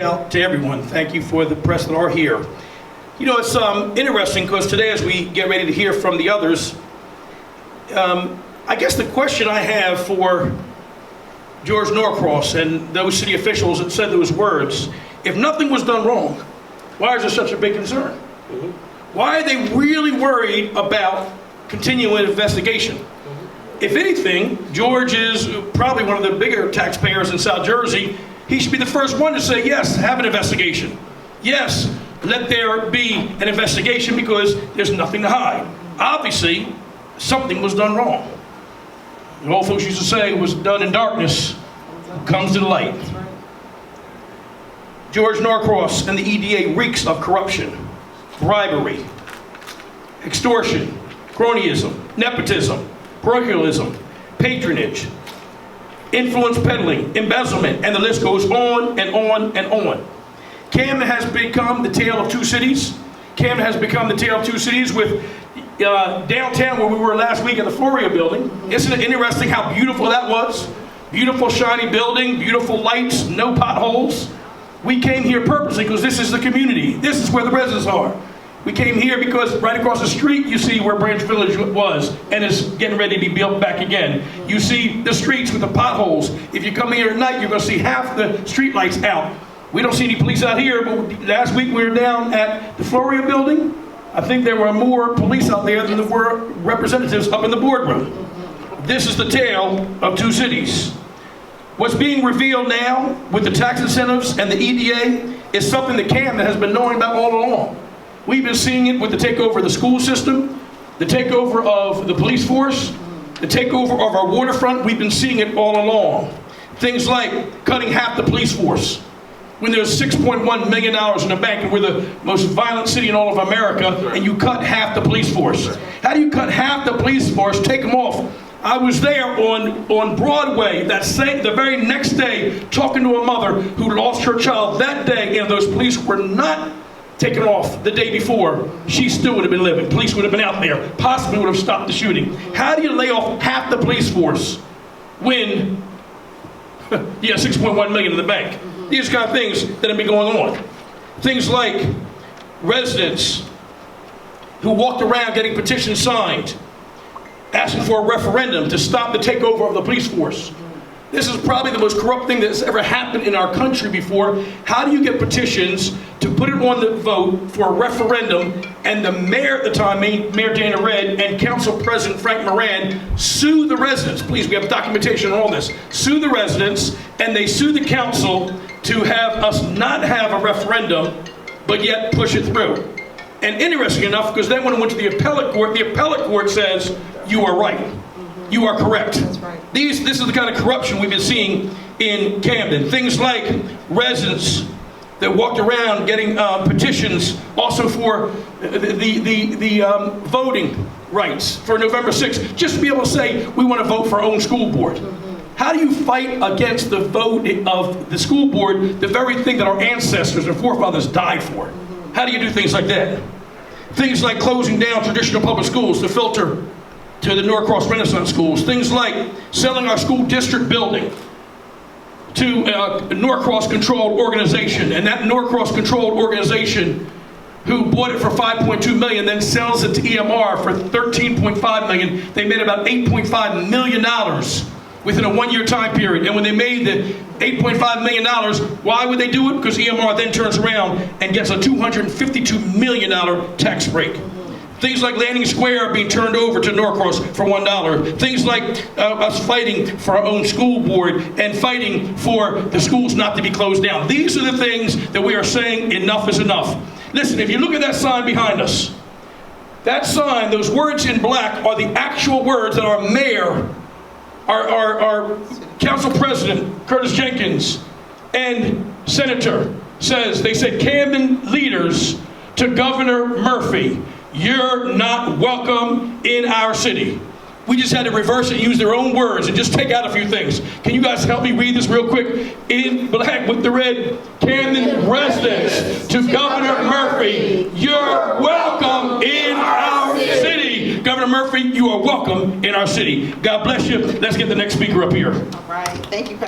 Out to everyone. Thank you for the press that are here. You know, it's interesting because today, as we get ready to hear from the others, I guess the question I have for George Norcross and those city officials that said those words, if nothing was done wrong, why is there such a big concern? Why are they really worried about continuing investigation? If anything, George is probably one of the bigger taxpayers in South Jersey. He should be the first one to say, yes, have an investigation. Yes, let there be an investigation because there's nothing to hide. Obviously, something was done wrong. The old folks used to say, it was done in darkness, comes to the light. George Norcross and the EDA reeks of corruption, bribery, extortion, cronyism, nepotism, parochialism, patronage, influence peddling, embezzlement, and the list goes on and on and on. Camden has become the tale of two cities. Camden has become the tale of two cities with downtown, where we were last week at the Floria building. Isn't it interesting how beautiful that was? Beautiful shiny building, beautiful lights, no potholes. We came here purposely because this is the community. This is where the residents are. We came here because right across the street you see where Branch Village was and is getting ready to be built back again. You see the streets with the potholes. If you come here at night, you're going to see half the street lights out. We don't see any police out here, but last week we were down at the Floria building. I think there were more police out there than there were representatives up in the boardroom. This is the tale of two cities. What's being revealed now with the tax incentives and the EDA is something that Camden has been knowing about all along. We've been seeing it with the takeover of the school system, the takeover of the police force, the takeover of our waterfront. We've been seeing it all along. Things like cutting half the police force. When there's $6.1 million in the bank and we're the most violent city in all of America, and you cut half the police force. How do you cut half the police force, take them off? I was there on Broadway the very next day talking to a mother who lost her child that day, and those police were not taken off the day before. She still would have been living. Police would have been out there, possibly would have stopped the shooting. How do you lay off half the police force when you have $6.1 million in the bank? These kind of things that have been going on. Things like residents who walked around getting petitions signed, asking for a referendum to stop the takeover of the police force. This is probably the most corrupt thing that's ever happened in our country before. How do you get petitions to put it on the vote for a referendum, and the mayor at the time, Mayor Dana Red, and Council President Frank Moran sue the residents? Please, we have documentation on all this. Sue the residents, and they sue the council to have us not have a referendum, but yet push it through. And interesting enough, because then when it went to the appellate court says, you are right. You are correct. That's right. This is the kind of corruption we've been seeing in Camden. Things like residents that walked around getting petitions also for the voting rights for November 6th, just to be able to say we want to vote for our own school board. How do you fight against the vote of the school board, the very thing that our ancestors and forefathers died for? How do you do things like that? Things like closing down traditional public schools to filter to the Norcross Renaissance schools. Things like selling our school district building to a Norcross-controlled organization, and that Norcross-controlled organization who bought it for $5.2 million then sells it to EMR for $13.5 million. They made about $8.5 million within a one-year time period. And when they made the $8.5 million, why would they do it? Because EMR then turns around and gets a $252 million tax break. Things like Landing Square being turned over to Norcross for $1. Things like us fighting for our own school board and fighting for the schools not to be closed down. These are the things that we are saying enough is enough. Listen, if you look at that sign behind us, that sign, those words in black are the actual words that our mayor, our council president, Curtis Jenkins, and senator says. They said, Camden leaders to Governor Murphy, you're not welcome in our city. We just had to reverse it and use their own words and just take out a few things. Can you guys help me read this real quick? In black with the red, Camden residents to Governor Murphy, you're welcome in our city. Governor Murphy, you are welcome in our city. God bless you. Let's get the next speaker up here. All right. Thank you.